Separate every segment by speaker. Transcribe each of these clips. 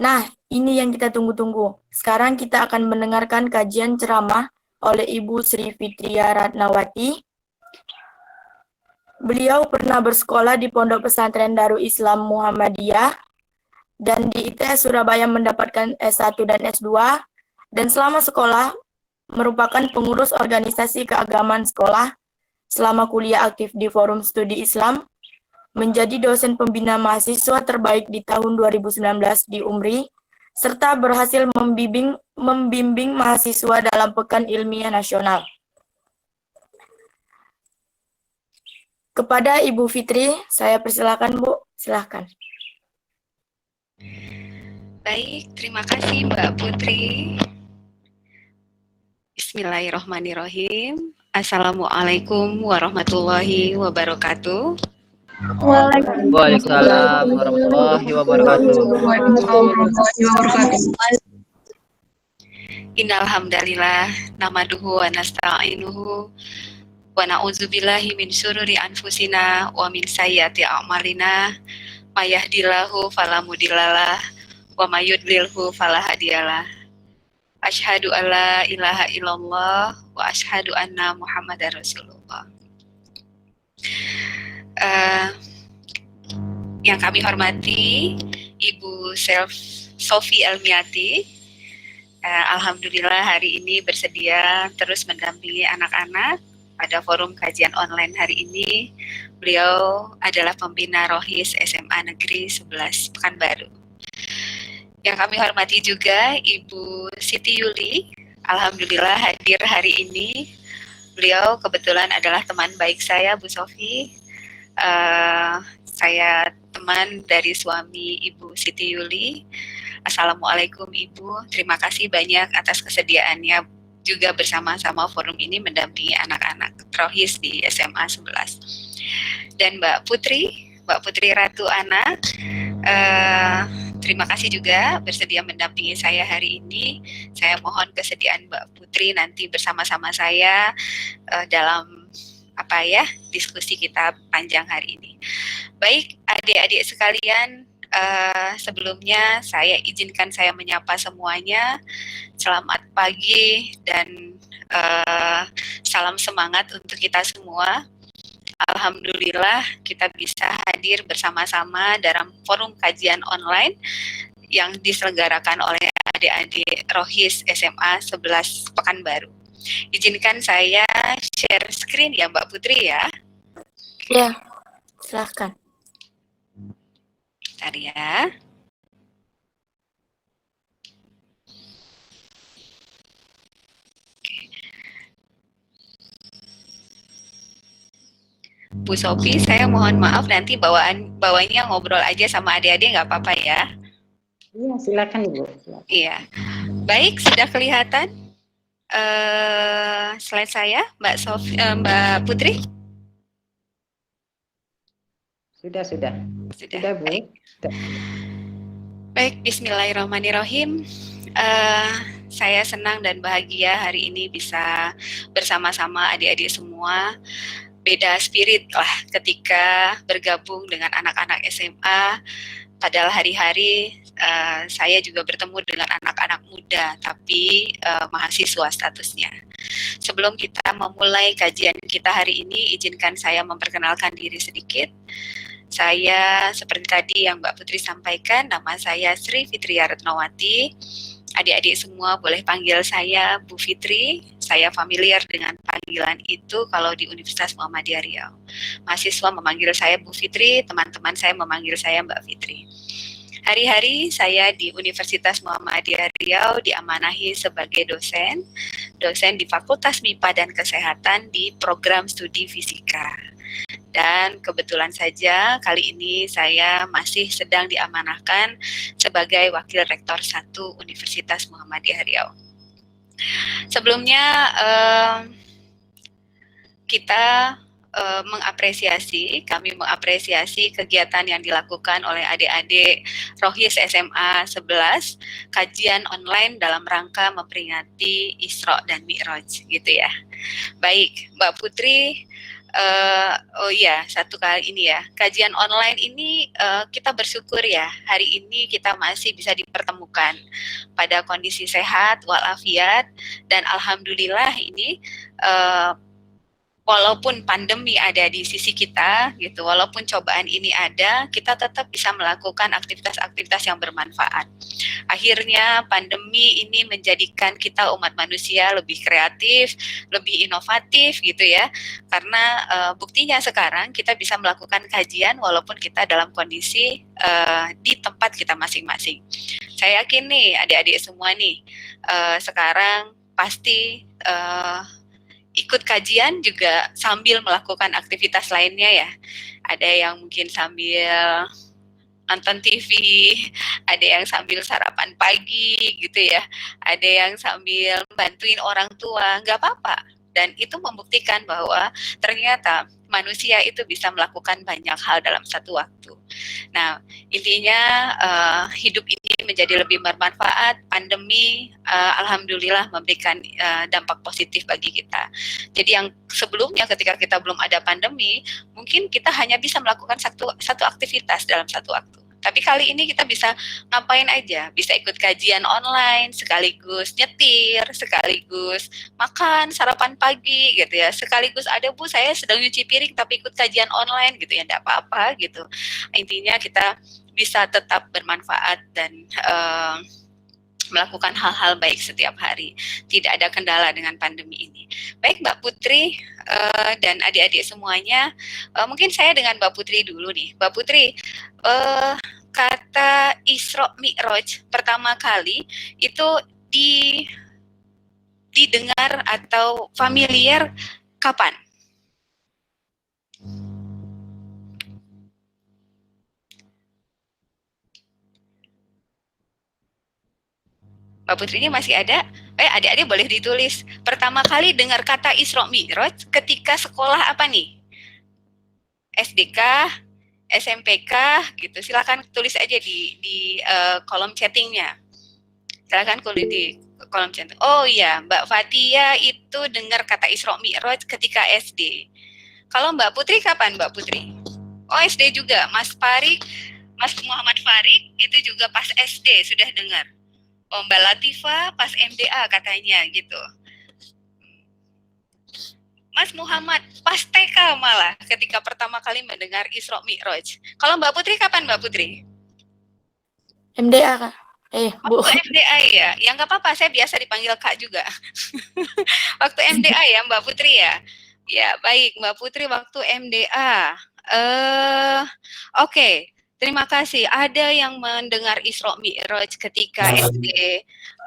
Speaker 1: Nah, ini yang kita tunggu-tunggu. Sekarang kita akan mendengarkan kajian ceramah oleh Ibu Sri Fitria Ratnawati. Beliau pernah bersekolah di Pondok Pesantren Darul Islam Muhammadiyah dan di ITS Surabaya mendapatkan S1 dan S2, dan selama sekolah merupakan pengurus organisasi keagamaan sekolah, selama kuliah aktif di Forum Studi Islam, menjadi dosen pembina mahasiswa terbaik di tahun 2019 di UMRI, serta berhasil membimbing mahasiswa dalam Pekan Ilmiah Nasional. Kepada Ibu Fitri, saya persilakan, Bu. Silakan.
Speaker 2: Baik, terima kasih Mbak Putri. Bismillahirrahmanirrahim. Assalamualaikum warahmatullahi wabarakatuh.
Speaker 3: Waalaikumsalam warahmatullahi wabarakatuh.
Speaker 2: Innal hamdalillah nahmaduhu wa nasta'inuhu wa na'udzubillahi min syururi anfusina wa min sayyiati a'malina may yahdihillahu fala mudhillalah wa may yudlilhu fala hadiyalah. Asyhadu alla ilaha illallah wa asyhadu anna Muhammadar Rasulullah. Yang kami hormati Ibu Sofi Elmiati, alhamdulillah hari ini bersedia terus mendampingi anak-anak pada forum kajian online hari ini. Beliau adalah pembina Rohis SMA Negeri 11 Pekanbaru. Yang kami hormati juga Ibu Siti Yuli, alhamdulillah hadir hari ini. Beliau kebetulan adalah teman baik saya, Bu Sofi. Saya teman dari suami Ibu Siti Yuli. Assalamualaikum Ibu, terima kasih banyak atas kesediaannya juga bersama-sama forum ini mendampingi anak-anak Rohis di SMA 11. Dan Mbak Putri Ratu Ana, terima kasih juga bersedia mendampingi saya hari ini. Saya mohon kesediaan Mbak Putri nanti bersama-sama saya dalam diskusi kita panjang hari ini. Baik, adik-adik sekalian, sebelumnya saya izinkan saya menyapa semuanya. Selamat pagi dan salam semangat untuk kita semua. Alhamdulillah kita bisa hadir bersama-sama dalam forum kajian online yang diselenggarakan oleh adik-adik Rohis SMA 11 Pekanbaru. Izinkan saya share screen ya Mbak Putri ya.
Speaker 1: Ya, silahkan.
Speaker 2: Bentar ya. Bu Sofi, saya mohon maaf nanti bawaannya ngobrol aja sama adik-adik nggak apa-apa ya?
Speaker 4: Iya, silakan Ibu. Silakan.
Speaker 2: Iya, baik sudah kelihatan slide saya, Mbak Putri?
Speaker 4: Sudah Bu.
Speaker 2: Baik. Baik, Bismillahirrahmanirrahim. Saya senang dan bahagia hari ini bisa bersama-sama adik-adik semua. Beda spirit lah ketika bergabung dengan anak-anak SMA. Padahal hari-hari saya juga bertemu dengan anak-anak muda, tapi mahasiswa statusnya. Sebelum kita memulai kajian kita hari ini, izinkan saya memperkenalkan diri sedikit. Saya seperti tadi yang Mbak Putri sampaikan, nama saya Sri Fitria Ratnawati. Adik-adik semua boleh panggil saya Bu Fitri. Saya familiar dengan panggilan itu kalau di Universitas Muhammadiyah Riau. Mahasiswa memanggil saya Bu Fitri, teman-teman saya memanggil saya Mbak Fitri. Hari-hari saya di Universitas Muhammadiyah Riau diamanahi sebagai dosen di Fakultas MIPA dan Kesehatan di program studi fisika. Dan kebetulan saja kali ini saya masih sedang diamanahkan sebagai Wakil Rektor 1 Universitas Muhammadiyah Riau. Sebelumnya kami mengapresiasi kegiatan yang dilakukan oleh adik-adik Rohis SMA 11, kajian online dalam rangka memperingati Isra dan Mi'raj gitu ya. Baik, Mbak Putri, Oh iya, satu kali ini ya, kajian online ini kita bersyukur ya, hari ini kita masih bisa dipertemukan pada kondisi sehat walafiat, dan alhamdulillah ini walaupun pandemi ada di sisi kita gitu, walaupun cobaan ini ada, kita tetap bisa melakukan aktivitas-aktivitas yang bermanfaat. Akhirnya pandemi ini menjadikan kita umat manusia lebih kreatif, lebih inovatif gitu ya. Karena buktinya sekarang kita bisa melakukan kajian walaupun kita dalam kondisi di tempat kita masing-masing. Saya yakin nih adik-adik semua nih sekarang pasti ikut kajian juga sambil melakukan aktivitas lainnya ya. Ada yang mungkin sambil nonton TV, ada yang sambil sarapan pagi gitu ya, ada yang sambil bantuin orang tua, nggak apa-apa. Dan itu membuktikan bahwa ternyata manusia itu bisa melakukan banyak hal dalam satu waktu. Nah, intinya hidup ini menjadi lebih bermanfaat. Pandemi, alhamdulillah memberikan dampak positif bagi kita. Jadi yang sebelumnya ketika kita belum ada pandemi, mungkin kita hanya bisa melakukan satu aktivitas dalam satu waktu. Tapi kali ini kita bisa ngapain aja, bisa ikut kajian online, sekaligus nyetir, sekaligus makan, sarapan pagi gitu ya, sekaligus ada Bu saya sedang nyuci piring tapi ikut kajian online gitu ya, enggak apa-apa gitu. Intinya kita bisa tetap bermanfaat dan melakukan hal-hal baik setiap hari. Tidak ada kendala dengan pandemi ini. Baik Mbak Putri dan adik-adik semuanya, mungkin saya dengan Mbak Putri dulu nih. Mbak Putri, kata Isra Mi'raj pertama kali itu didengar atau familiar kapan? Mbak Putrinya masih ada? Adik-adik boleh ditulis. Pertama kali dengar kata Isra Mi'raj ketika sekolah apa nih? SDK, SMPK gitu. Silakan tulis aja di kolom chattingnya. Silakan tulis di kolom chatting. Oh iya, Mbak Fatia itu dengar kata Isra Mi'raj ketika SD. Kalau Mbak Putri kapan Mbak Putri? Oh SD juga. Mas Muhammad Farid itu juga pas SD sudah dengar. Oh, Mbak Latifah pas MDA katanya gitu. Mas Muhammad pas TK malah ketika pertama kali mendengar Isra Mi'raj. Kalau Mbak Putri kapan Mbak Putri?
Speaker 1: MDA Kak. Bu.
Speaker 2: Waktu MDA ya. Ya nggak apa-apa, saya biasa dipanggil Kak juga. Waktu MDA ya Mbak Putri ya. Ya baik Mbak Putri waktu MDA. Oke. Terima kasih. Ada yang mendengar Isra Mi'raj ketika SD,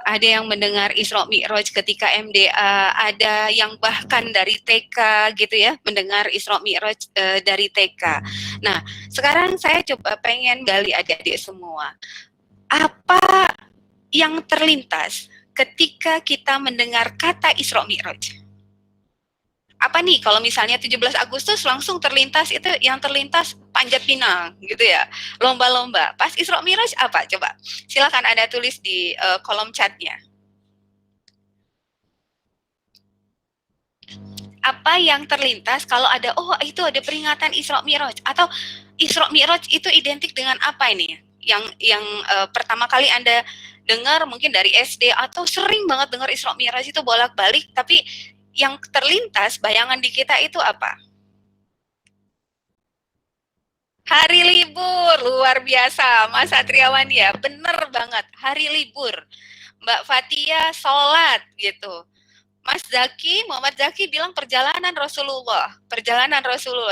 Speaker 2: ada yang mendengar Isra Mi'raj ketika MDA, ada yang bahkan dari TK gitu ya, mendengar Isra Mi'raj dari TK. Nah, sekarang saya coba pengen gali adik-adik semua. Apa yang terlintas ketika kita mendengar kata Isra Mi'raj? Apa nih kalau misalnya 17 Agustus langsung terlintas, itu yang terlintas Panjat Pinang gitu ya, lomba-lomba. Pas Isra Mi'raj apa coba? Silakan Anda tulis di kolom chatnya. Apa yang terlintas kalau ada, oh itu ada peringatan Isra Mi'raj, atau Isra Mi'raj itu identik dengan apa ini? Yang pertama kali Anda dengar mungkin dari SD atau sering banget dengar Isra Mi'raj itu bolak-balik, tapi yang terlintas bayangan di kita itu apa? Hari libur, luar biasa Mas Satriawan ya, bener banget, hari libur. Mbak Fatia sholat gitu. Mas Zaki, Muhammad Zaki bilang perjalanan Rasulullah.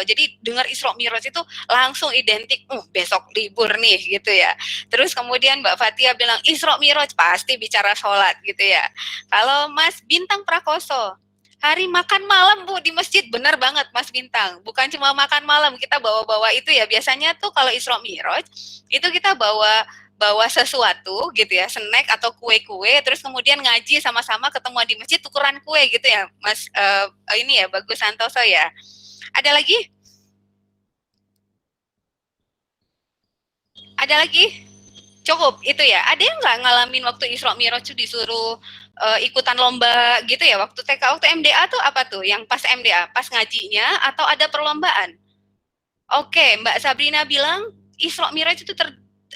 Speaker 2: Jadi dengar Isra Mi'raj itu langsung identik, besok libur nih gitu ya. Terus kemudian Mbak Fatia bilang Isra Mi'raj pasti bicara sholat gitu ya. Kalau Mas Bintang Prakoso, hari makan malam Bu di masjid, benar banget Mas Bintang. Bukan cuma makan malam, kita bawa-bawa itu ya. Biasanya tuh kalau Isra Mi'raj itu kita bawa sesuatu gitu ya, snack atau kue-kue, terus kemudian ngaji sama-sama, ketemu di masjid tukeran kue gitu ya Mas. Ini ya Bagus Santoso ya. Ada lagi? Ada lagi? Cukup itu ya. Ada yang nggak ngalamin waktu Isra Mi'raj tuh disuruh ikutan lomba gitu ya? Waktu TK, waktu MDA tuh apa tuh? Yang pas MDA, pas ngajinya atau ada perlombaan? Oke, Mbak Sabrina bilang Isra Mi'raj itu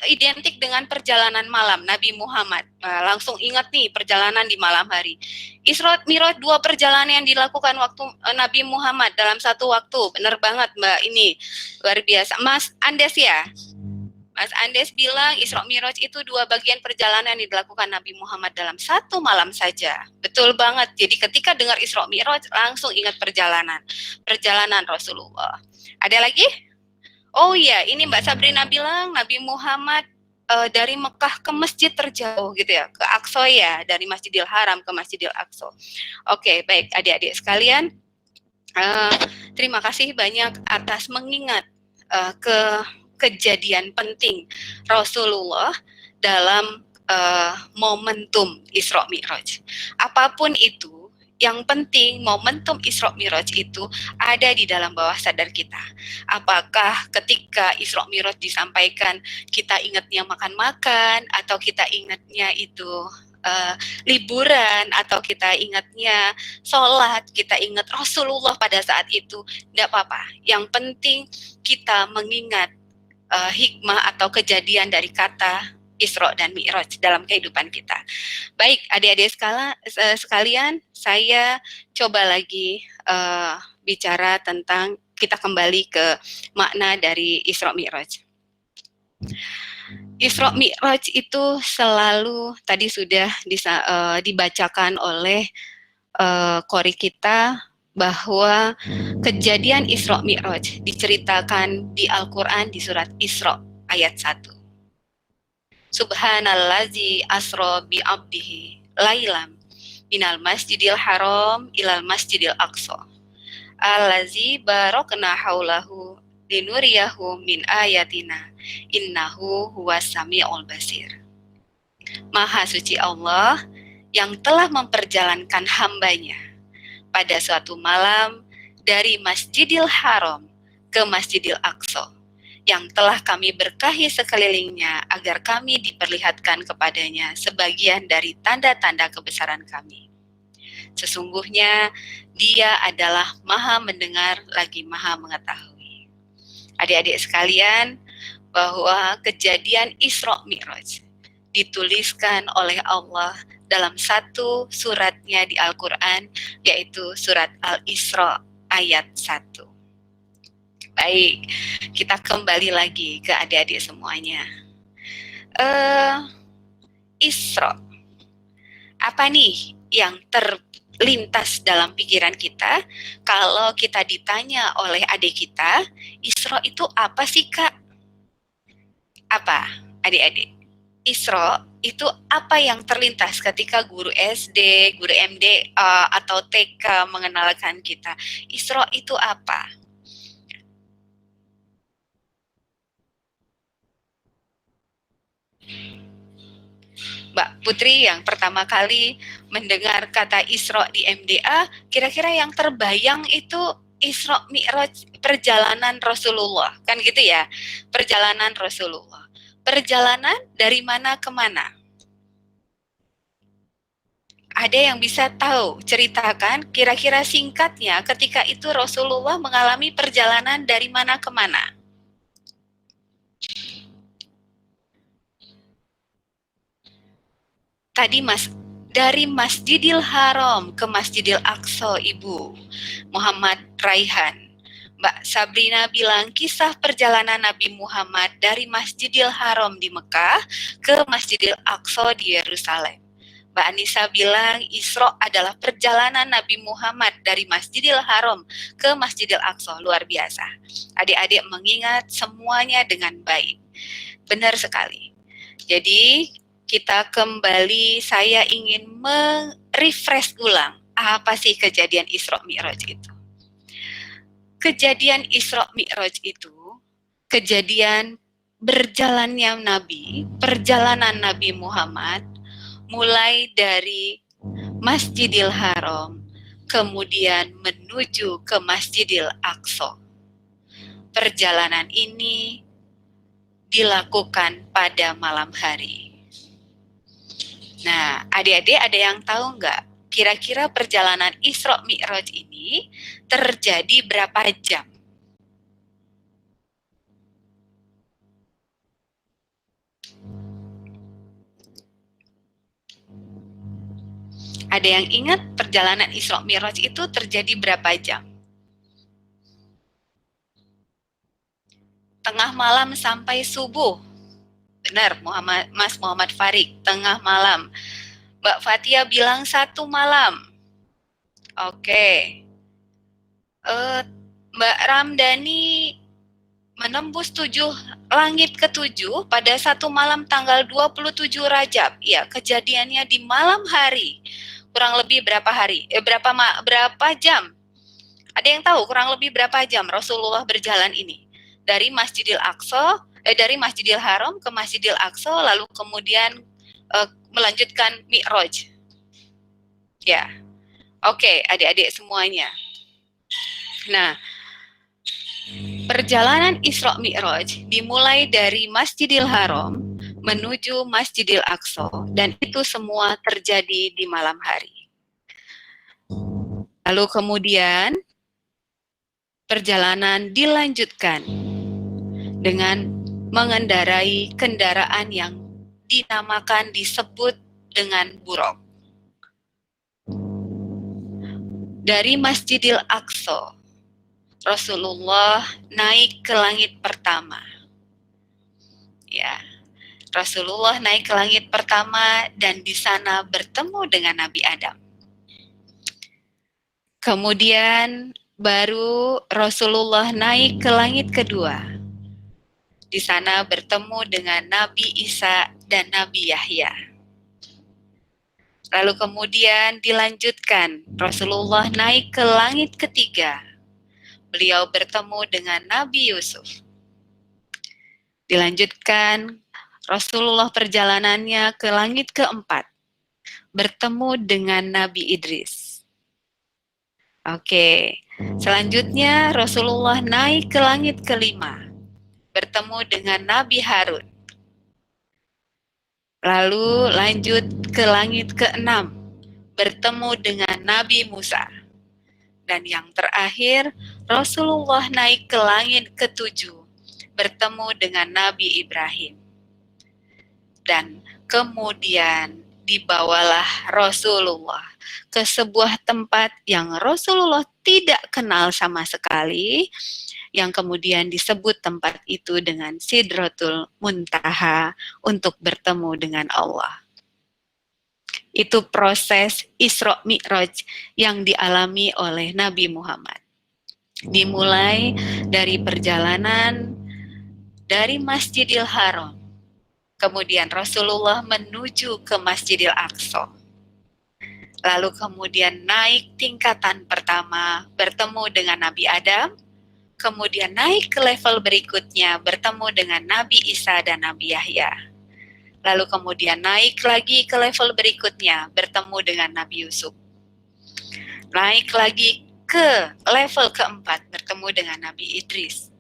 Speaker 2: identik dengan perjalanan malam Nabi Muhammad. Langsung ingat nih perjalanan di malam hari. Isra Mi'raj 2 perjalanan yang dilakukan waktu Nabi Muhammad dalam satu waktu. Bener banget Mbak, ini luar biasa. Mas Andes ya? Mas Andes bilang Isra Mi'raj itu 2 bagian perjalanan yang dilakukan Nabi Muhammad dalam satu malam saja. Betul banget. Jadi ketika dengar Isra Mi'raj langsung ingat perjalanan Rasulullah. Ada lagi? Oh iya, ini Mbak Sabrina bilang Nabi Muhammad dari Mekah ke masjid terjauh gitu ya, ke Aqsa ya, dari Masjidil Haram ke Masjidil Aqsa. Oke, baik adik-adik sekalian. Terima kasih banyak atas mengingat kejadian penting Rasulullah dalam momentum Isra Mi'raj. Apapun itu, yang penting momentum Isra Mi'raj itu ada di dalam bawah sadar kita. Apakah ketika Isra Mi'raj disampaikan kita ingatnya makan-makan, atau kita ingatnya itu liburan, atau kita ingatnya sholat, kita ingat Rasulullah pada saat itu, tidak apa-apa. Yang penting kita mengingat hikmah atau kejadian dari kata Isra dan Mi'raj dalam kehidupan kita. Baik, adik-adik sekalian, saya coba lagi bicara tentang, kita kembali ke makna dari Isra Mi'raj. Isra Mi'raj itu selalu tadi sudah dibacakan oleh qori kita bahwa kejadian Isra Mi'raj diceritakan di Al-Quran di surat Isra ayat 1. Subhanallazi asra bi abdihi lailam minal masjidil haram ilal masjidil aqsa allazi barakna haulahu linuriyahu min ayatina innahu huwas samiul basir. Maha suci Allah yang telah memperjalankan hambanya pada suatu malam dari Masjidil Haram ke Masjidil Aqsa, yang telah kami berkahi sekelilingnya agar kami diperlihatkan kepadanya sebagian dari tanda-tanda kebesaran kami. Sesungguhnya Dia adalah Maha mendengar lagi Maha mengetahui. Adik-adik sekalian, bahwa kejadian Isra Mi'raj dituliskan oleh Allah dalam satu suratnya di Al-Quran, yaitu surat Al-Isra ayat 1. Baik, kita kembali lagi ke adik-adik semuanya. Isra, apa nih yang terlintas dalam pikiran kita kalau kita ditanya oleh adik kita, Isra itu apa sih Kak? Apa adik-adik? Isra itu apa yang terlintas ketika guru SD, guru MDA, atau TK mengenalkan kita? Isra itu apa? Mbak Putri yang pertama kali mendengar kata Isra di MDA, kira-kira yang terbayang itu Isra Mi'raj, perjalanan Rasulullah, kan gitu ya? Perjalanan Rasulullah. Perjalanan dari mana ke mana? Ada yang bisa tahu, ceritakan kira-kira singkatnya ketika itu Rasulullah mengalami perjalanan dari mana ke mana? Tadi dari Masjidil Haram ke Masjidil Aqsa, Ibu Muhammad Raihan. Mbak Sabrina bilang kisah perjalanan Nabi Muhammad dari Masjidil Haram di Mekah ke Masjidil Aqsa di Yerusalem. Mbak Anissa bilang Isra adalah perjalanan Nabi Muhammad dari Masjidil Haram ke Masjidil Aqsa. Luar biasa. Adik-adik mengingat semuanya dengan baik. Benar sekali. Jadi kita kembali, saya ingin merefresh ulang apa sih kejadian Isra Mi'raj itu. Kejadian Isra Mi'raj itu kejadian berjalannya Nabi, perjalanan Nabi Muhammad mulai dari Masjidil Haram kemudian menuju ke Masjidil Aqsa. Perjalanan ini dilakukan pada malam hari. Nah, adik-adik ada yang tahu nggak? Kira-kira perjalanan Isra Mi'raj ini terjadi berapa jam? Ada yang ingat perjalanan Isra Mi'raj itu terjadi berapa jam? Tengah malam sampai subuh. Benar, Mas Muhammad Farid, tengah malam. Mbak Fatia bilang 1 malam. Oke. Mbak Ramdhani menembus langit ke-7 pada 1 malam tanggal 27 Rajab. Ya, kejadiannya di malam hari. Kurang lebih berapa hari? Berapa jam? Ada yang tahu kurang lebih berapa jam Rasulullah berjalan ini? Dari dari Masjidil Haram ke Masjidil Aqsa, lalu kemudian melanjutkan Mi'raj. Ya, oke, adik-adik semuanya. Nah, perjalanan Isra Mi'raj dimulai dari Masjidil Haram menuju Masjidil Aqsa, dan itu semua terjadi di malam hari. Lalu kemudian perjalanan dilanjutkan dengan mengendarai kendaraan yang disebut dengan buraq. Dari Masjidil Aqsa, Rasulullah naik ke langit pertama. Ya, Rasulullah naik ke langit pertama dan di sana bertemu dengan Nabi Adam. Kemudian baru Rasulullah naik ke langit kedua. Di sana bertemu dengan Nabi Isa dan Nabi Yahya. Lalu kemudian dilanjutkan, Rasulullah naik ke langit ketiga. Beliau bertemu dengan Nabi Yusuf. Dilanjutkan, Rasulullah perjalanannya ke langit keempat. Bertemu dengan Nabi Idris. Oke, selanjutnya Rasulullah naik ke langit kelima. Bertemu dengan Nabi Harun. Lalu lanjut ke langit ke-6, bertemu dengan Nabi Musa. Dan yang terakhir, Rasulullah naik ke langit ke-7, bertemu dengan Nabi Ibrahim. Dan kemudian dibawalah Rasulullah ke sebuah tempat yang Rasulullah tidak kenal sama sekali, yang kemudian disebut tempat itu dengan Sidratul Muntaha untuk bertemu dengan Allah. Itu proses Isra Mi'raj yang dialami oleh Nabi Muhammad. Dimulai dari perjalanan dari Masjidil Haram. Kemudian Rasulullah menuju ke Masjidil Aqsa. Lalu kemudian naik tingkatan pertama, bertemu dengan Nabi Adam. Kemudian naik ke level berikutnya, bertemu dengan Nabi Isa dan Nabi Yahya. Lalu kemudian naik lagi ke level berikutnya, bertemu dengan Nabi Yusuf. Naik lagi ke level keempat, bertemu dengan Nabi Idris.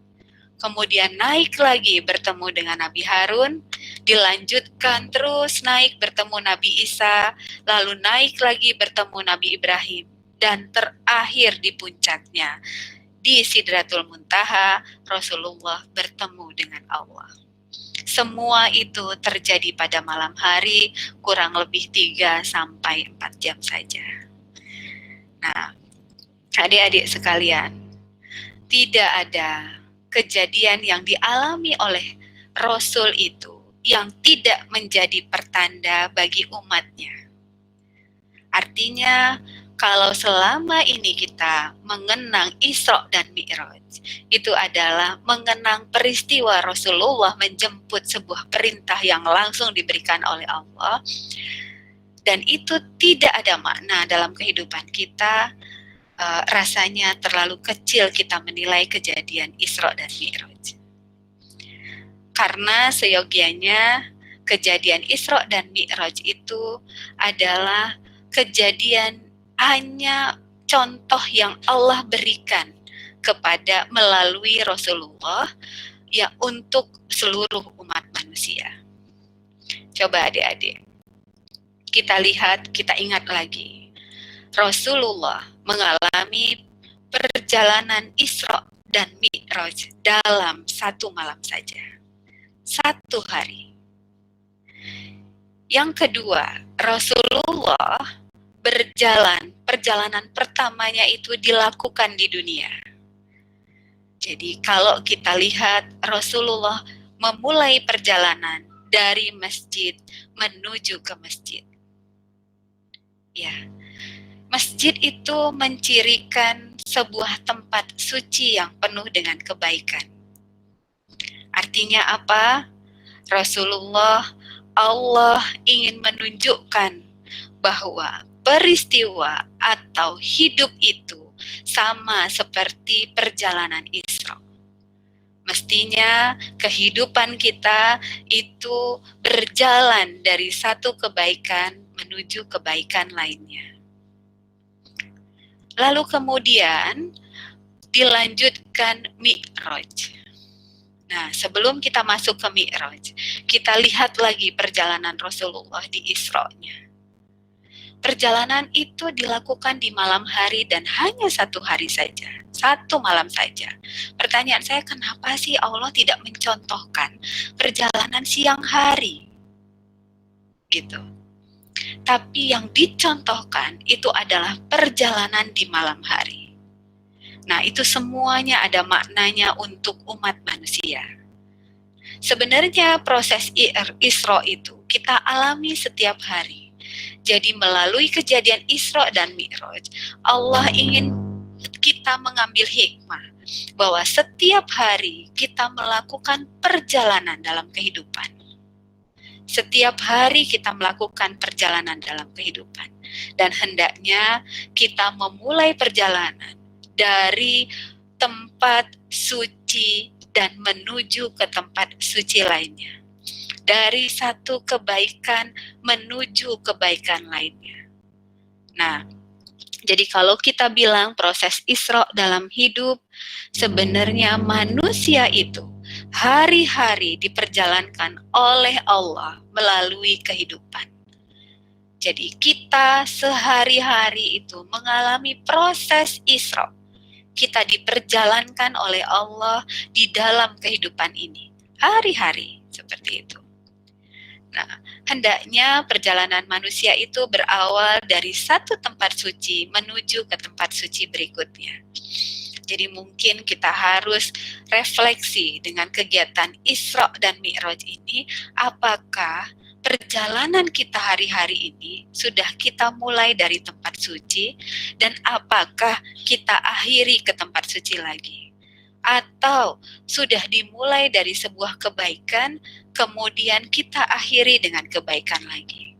Speaker 2: Kemudian naik lagi bertemu dengan Nabi Harun, dilanjutkan terus naik bertemu Nabi Isa, lalu naik lagi bertemu Nabi Ibrahim, dan terakhir di puncaknya, di Sidratul Muntaha, Rasulullah bertemu dengan Allah. Semua itu terjadi pada malam hari, kurang lebih 3-4 jam saja. Nah, adik-adik sekalian, tidak ada kejadian yang dialami oleh Rasul itu yang tidak menjadi pertanda bagi umatnya. Artinya, kalau selama ini kita mengenang Isra dan Mi'raj, itu adalah mengenang peristiwa Rasulullah menjemput sebuah perintah yang langsung diberikan oleh Allah, dan itu tidak ada makna dalam kehidupan kita. Rasanya terlalu kecil kita menilai kejadian Isra dan Mi'raj. Karena seyogianya kejadian Isra dan Mi'raj itu adalah kejadian hanya contoh yang Allah berikan kepada melalui Rasulullah, ya untuk seluruh umat manusia. Coba adik-adik, kita lihat, kita ingat lagi. Rasulullah mengalami perjalanan Isra dan Mi'raj dalam satu malam saja. Satu hari. Yang kedua, Rasulullah perjalanan pertamanya itu dilakukan di dunia. Jadi kalau kita lihat Rasulullah memulai perjalanan dari masjid menuju ke masjid. Ya, masjid itu mencirikan sebuah tempat suci yang penuh dengan kebaikan. Artinya apa? Rasulullah, Allah ingin menunjukkan bahwa peristiwa atau hidup itu sama seperti perjalanan Isra. Mestinya kehidupan kita itu berjalan dari satu kebaikan menuju kebaikan lainnya. Lalu kemudian dilanjutkan Mi'raj. Nah, sebelum kita masuk ke Mi'raj, kita lihat lagi perjalanan Rasulullah di Isra-nya. Perjalanan itu dilakukan di malam hari dan hanya satu hari saja, satu malam saja. Pertanyaan saya, kenapa sih Allah tidak mencontohkan perjalanan siang hari? Gitu. Tapi yang dicontohkan itu adalah perjalanan di malam hari. Nah, itu semuanya ada maknanya untuk umat manusia. Sebenarnya proses Isra itu kita alami setiap hari. Jadi melalui kejadian Isra dan Mi'raj, Allah ingin kita mengambil hikmah bahwa setiap hari kita melakukan perjalanan dalam kehidupan. Setiap hari kita melakukan perjalanan dalam kehidupan. Dan hendaknya kita memulai perjalanan dari tempat suci dan menuju ke tempat suci lainnya. Dari satu kebaikan menuju kebaikan lainnya. Nah, jadi kalau kita bilang proses Isra dalam hidup, sebenarnya manusia itu hari-hari diperjalankan oleh Allah melalui kehidupan. Jadi kita sehari-hari itu mengalami proses Isra. Kita diperjalankan oleh Allah di dalam kehidupan ini. Hari-hari seperti itu. Nah, hendaknya perjalanan manusia itu berawal dari satu tempat suci menuju ke tempat suci berikutnya. Jadi mungkin kita harus refleksi dengan kegiatan Isra dan Mi'raj ini, apakah perjalanan kita hari-hari ini sudah kita mulai dari tempat suci dan apakah kita akhiri ke tempat suci lagi? Atau sudah dimulai dari sebuah kebaikan, kemudian kita akhiri dengan kebaikan lagi.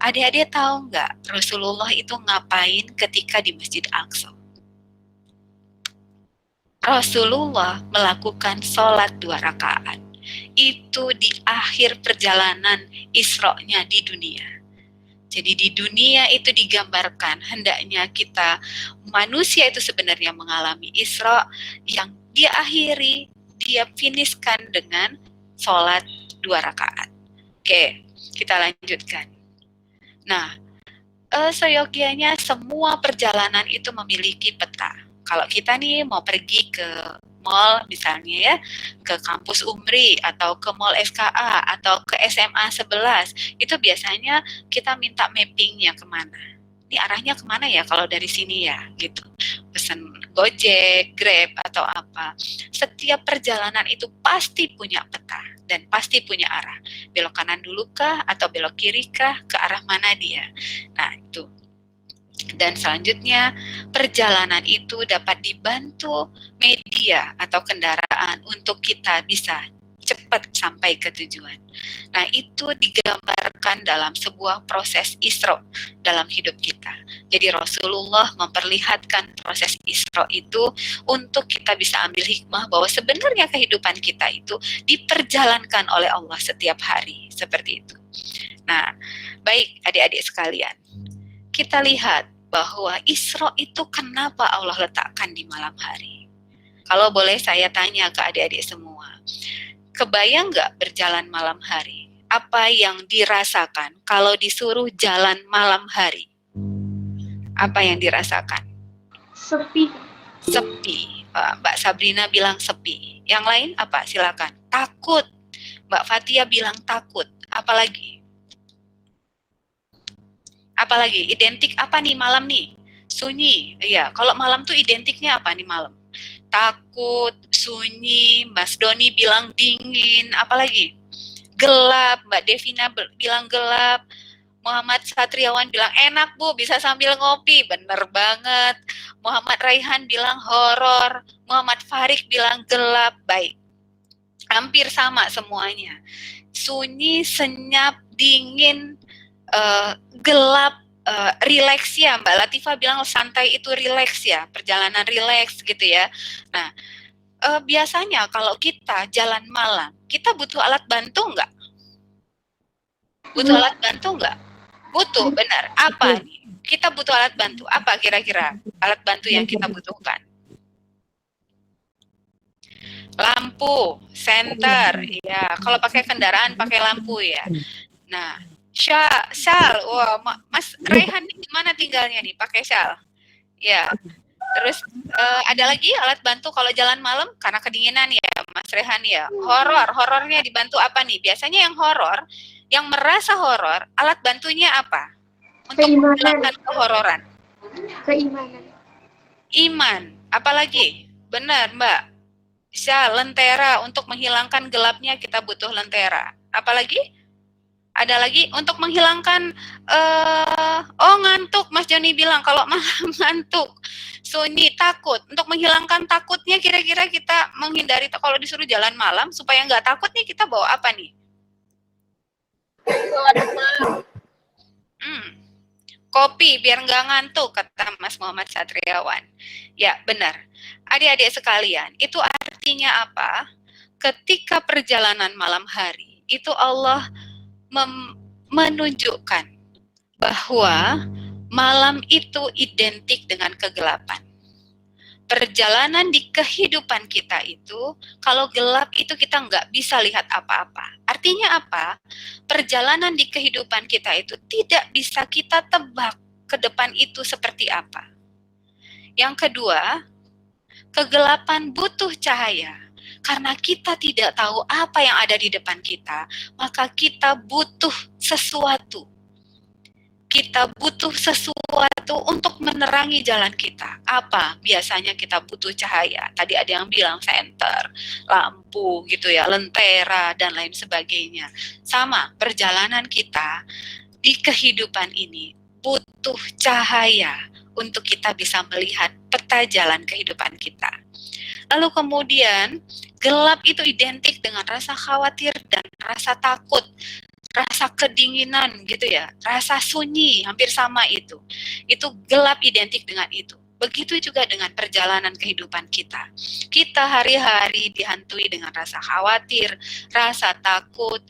Speaker 2: Adik-adik tahu nggak Rasulullah itu ngapain ketika di Masjid Aqsa? Rasulullah melakukan sholat 2 rakaat. Itu di akhir perjalanan Isra-nya di dunia. Jadi di dunia itu digambarkan hendaknya kita, manusia itu sebenarnya mengalami Isra yang dia akhiri, dia finishkan dengan sholat 2 rakaat. Oke, kita lanjutkan. Nah, seyogianya semua perjalanan itu memiliki peta. Kalau kita nih mau pergi ke mall misalnya ya, ke kampus Umri atau ke mall FKA atau ke SMA 11, itu biasanya kita minta mappingnya kemana. Ini arahnya kemana ya kalau dari sini ya, gitu. Pesan Gojek, Grab, atau apa. Setiap perjalanan itu pasti punya peta dan pasti punya arah. Belok kanan dulu kah atau belok kiri kah, ke arah mana dia. Nah, itu. Dan selanjutnya, perjalanan itu dapat dibantu media atau kendaraan untuk kita bisa cepat sampai ke tujuan. Nah, itu digambarkan dalam sebuah proses Isra dalam hidup kita. Jadi Rasulullah memperlihatkan proses Isra itu untuk kita bisa ambil hikmah bahwa sebenarnya kehidupan kita itu diperjalankan oleh Allah setiap hari, seperti itu. Nah, baik adik-adik sekalian, kita lihat bahwa Isra itu kenapa Allah letakkan di malam hari. Kalau boleh saya tanya ke adik-adik semua, kebayang nggak berjalan malam hari? Apa yang dirasakan kalau disuruh jalan malam hari? Apa yang dirasakan?
Speaker 5: Sepi.
Speaker 2: Sepi. Mbak Sabrina bilang sepi. Yang lain apa? Silakan. Takut. Mbak Fatia bilang takut. Apalagi? Apalagi? Identik apa nih malam nih? Sunyi. Iya, kalau malam tuh identiknya apa nih malam? Takut, sunyi. Mas Doni bilang dingin. Apalagi? Gelap. Mbak Devina bilang gelap. Muhammad Satriawan bilang enak Bu, bisa sambil ngopi. Bener banget. Muhammad Raihan bilang horor. Muhammad Farik bilang gelap. Baik, hampir sama semuanya. Sunyi, senyap, dingin, gelap, rileks ya. Mbak Latifah bilang santai itu rileks ya, perjalanan rileks gitu ya. Nah, biasanya kalau kita jalan malam, kita butuh alat bantu nggak? Butuh alat bantu nggak? Butuh, benar. Apa nih? Kita butuh alat bantu. Apa kira-kira alat bantu yang kita butuhkan? Lampu, senter, ya. Kalau pakai kendaraan pakai lampu ya. Nah, syal, wah, Mas Rehan ini gimana tinggalnya nih? Pakai syal, ya. Terus ada lagi alat bantu kalau jalan malam karena kedinginan ya, Mas Rehan ya. Horornya dibantu apa nih? Biasanya yang horor, yang merasa horor, alat bantunya apa? Untuk menghilangkan kehororan.
Speaker 5: Keimanan.
Speaker 2: Iman, apalagi? Benar, Mbak. Bisa lentera, untuk menghilangkan gelapnya kita butuh lentera. Apalagi? Ada lagi untuk menghilangkan ngantuk. Mas Joni bilang kalau malam ngantuk, sunyi, takut. Untuk menghilangkan takutnya kira-kira kita menghindari kalau disuruh jalan malam supaya nggak takut nih kita bawa apa nih? Kopi biar nggak ngantuk, kata Mas Muhammad Satriawan. Ya, benar. Adik-adik sekalian, itu artinya apa? Ketika perjalanan malam hari, itu Allah menunjukkan bahwa malam itu identik dengan kegelapan. Perjalanan di kehidupan kita itu, kalau gelap itu kita nggak bisa lihat apa-apa. Artinya apa? Perjalanan di kehidupan kita itu tidak bisa kita tebak ke depan itu seperti apa. Yang kedua, kegelapan butuh cahaya. Karena kita tidak tahu apa yang ada di depan kita, maka kita butuh sesuatu. Kita butuh sesuatu untuk menerangi jalan kita. Apa? Biasanya kita butuh cahaya. Tadi ada yang bilang senter, lampu gitu ya, lentera, dan lain sebagainya. Sama, perjalanan kita di kehidupan ini butuh cahaya untuk kita bisa melihat peta jalan kehidupan kita. Lalu kemudian, gelap itu identik dengan rasa khawatir dan rasa takut. Rasa kedinginan gitu ya, rasa sunyi, hampir sama itu. Itu gelap identik dengan itu. Begitu juga dengan perjalanan kehidupan kita. Kita hari-hari dihantui dengan rasa khawatir, rasa takut,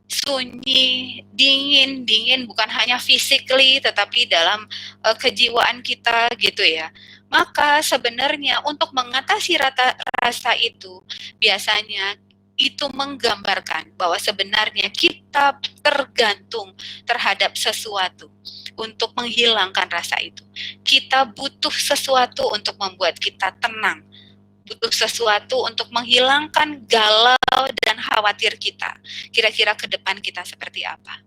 Speaker 2: sunyi, dingin bukan hanya physically tetapi dalam kejiwaan kita gitu ya. Maka sebenarnya untuk mengatasi rasa itu biasanya itu menggambarkan bahwa sebenarnya kita tergantung terhadap sesuatu untuk menghilangkan rasa itu. Kita butuh sesuatu untuk membuat kita tenang. Butuh sesuatu untuk menghilangkan galau dan khawatir kita. Kira-kira ke depan kita seperti apa?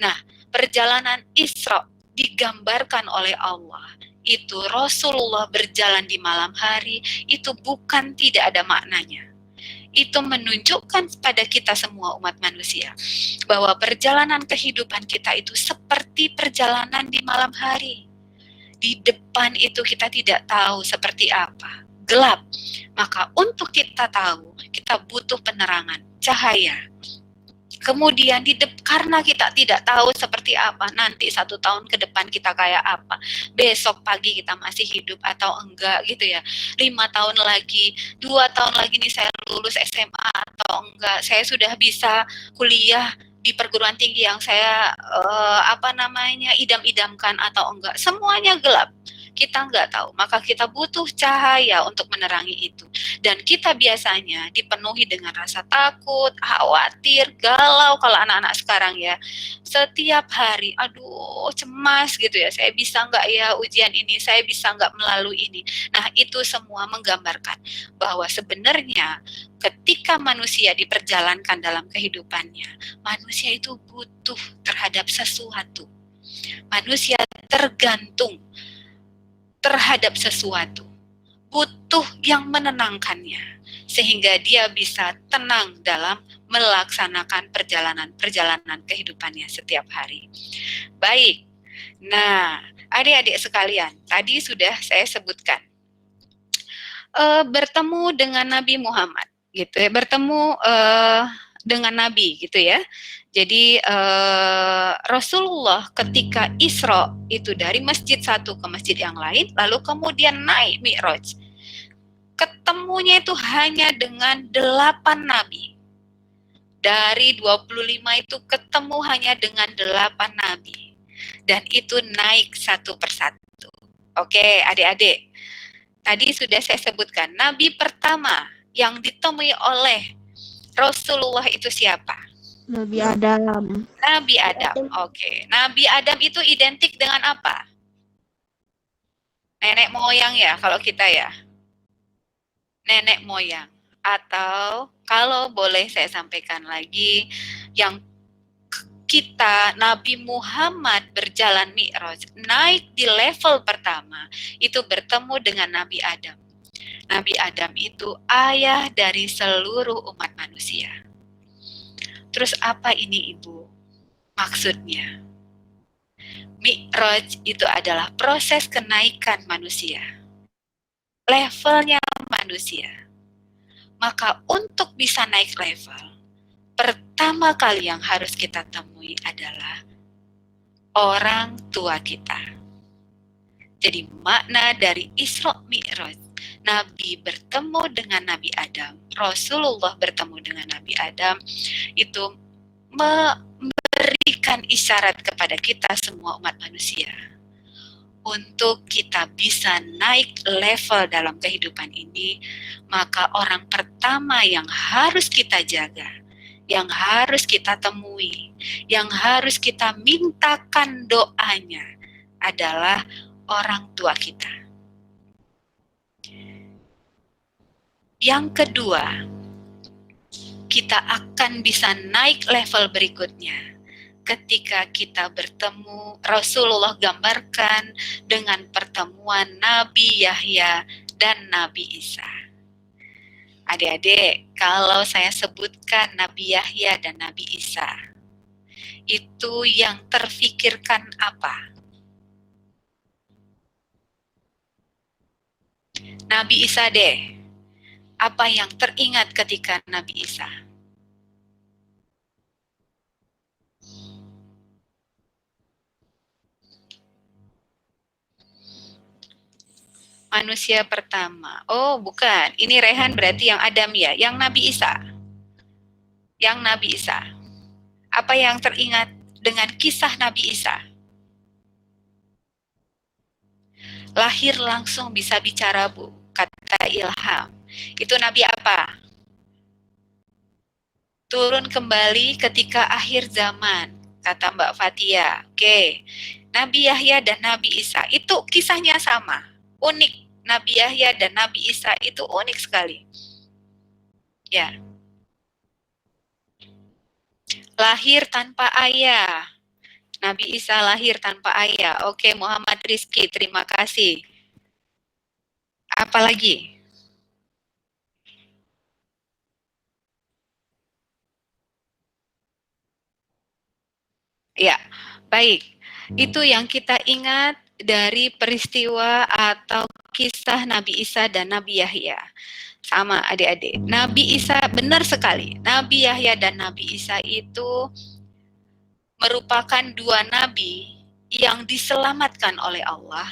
Speaker 2: Nah, perjalanan Isra digambarkan oleh Allah. Itu Rasulullah berjalan di malam hari, itu bukan tidak ada maknanya. Itu menunjukkan pada kita semua umat manusia bahwa perjalanan kehidupan kita itu seperti perjalanan di malam hari. Di depan itu kita tidak tahu seperti apa, gelap. Maka untuk kita tahu, kita butuh penerangan, cahaya. Kemudian karena kita tidak tahu seperti apa nanti 1 tahun ke depan kita kayak apa, besok pagi kita masih hidup atau enggak gitu ya, 5 tahun lagi, 2 tahun lagi nih saya lulus SMA atau enggak, saya sudah bisa kuliah di perguruan tinggi yang saya idam-idamkan atau enggak, semuanya gelap. kita nggak tahu, maka kita butuh cahaya untuk menerangi itu. Dan kita biasanya dipenuhi dengan rasa takut, khawatir, galau kalau anak-anak sekarang ya. Setiap hari, aduh cemas gitu ya, saya bisa nggak ya ujian ini, saya bisa nggak melalui ini. Nah itu semua menggambarkan bahwa sebenarnya ketika manusia diperjalankan dalam kehidupannya, manusia itu butuh terhadap sesuatu. Manusia tergantung terhadap sesuatu, butuh yang menenangkannya, sehingga dia bisa tenang dalam melaksanakan perjalanan kehidupannya setiap hari. Baik, nah adik-adik sekalian, tadi sudah saya sebutkan, bertemu dengan Nabi Muhammad, gitu ya, bertemu dengan Nabi, gitu ya. Jadi Rasulullah ketika Isra itu dari masjid satu ke masjid yang lain, lalu kemudian naik Mi'raj. Ketemunya itu hanya dengan 8 nabi. Dari 25 itu ketemu hanya dengan 8 nabi. Dan itu naik satu persatu. Oke, adik-adik. Tadi sudah saya sebutkan, nabi pertama yang ditemui oleh Rasulullah itu siapa?
Speaker 5: Nabi Adam.
Speaker 2: Nabi Adam. Oke. Nabi Adam itu identik dengan apa? Nenek moyang ya kalau kita ya. Nenek moyang. Atau kalau boleh saya sampaikan lagi, yang kita Nabi Muhammad berjalan Mi'raj, naik di level pertama, itu bertemu dengan Nabi Adam. Nabi Adam itu ayah dari seluruh umat manusia. Terus apa ini Ibu? Maksudnya, Mi'raj itu adalah proses kenaikan manusia. Levelnya manusia. Maka untuk bisa naik level, pertama kali yang harus kita temui adalah orang tua kita. Jadi makna dari Isra Mi'raj, Nabi bertemu dengan Nabi Adam, Rasulullah bertemu dengan Nabi Adam, itu memberikan isyarat kepada kita semua umat manusia untuk kita bisa naik level dalam kehidupan ini. Maka orang pertama yang harus kita jaga, yang harus kita temui, yang harus kita mintakan doanya adalah orang tua kita. Yang kedua, kita akan bisa naik level berikutnya ketika kita bertemu. Rasulullah gambarkan dengan pertemuan Nabi Yahya dan Nabi Isa. Adik-adik, kalau saya sebutkan Nabi Yahya dan Nabi Isa, itu yang terfikirkan apa? Nabi Isa deh. Apa yang teringat ketika Nabi Isa? Manusia pertama. Oh, bukan. Ini Rehan berarti yang Adam ya. Yang Nabi Isa. Yang Nabi Isa. Apa yang teringat dengan kisah Nabi Isa? Lahir langsung bisa bicara, Bu. Kata Ilham. Itu Nabi apa? Turun kembali ketika akhir zaman, kata Mbak Fatia. Oke. Nabi Yahya dan Nabi Isa itu kisahnya sama, unik. Nabi Yahya dan Nabi Isa itu unik sekali. Ya. Lahir tanpa ayah. Nabi Isa lahir tanpa ayah. Oke, Muhammad Rizky, terima kasih. Apalagi? Ya, baik. Itu yang kita ingat dari peristiwa atau kisah Nabi Isa dan Nabi Yahya. Sama adik-adik. Nabi Isa, benar sekali. Nabi Yahya dan Nabi Isa itu merupakan dua nabi yang diselamatkan oleh Allah.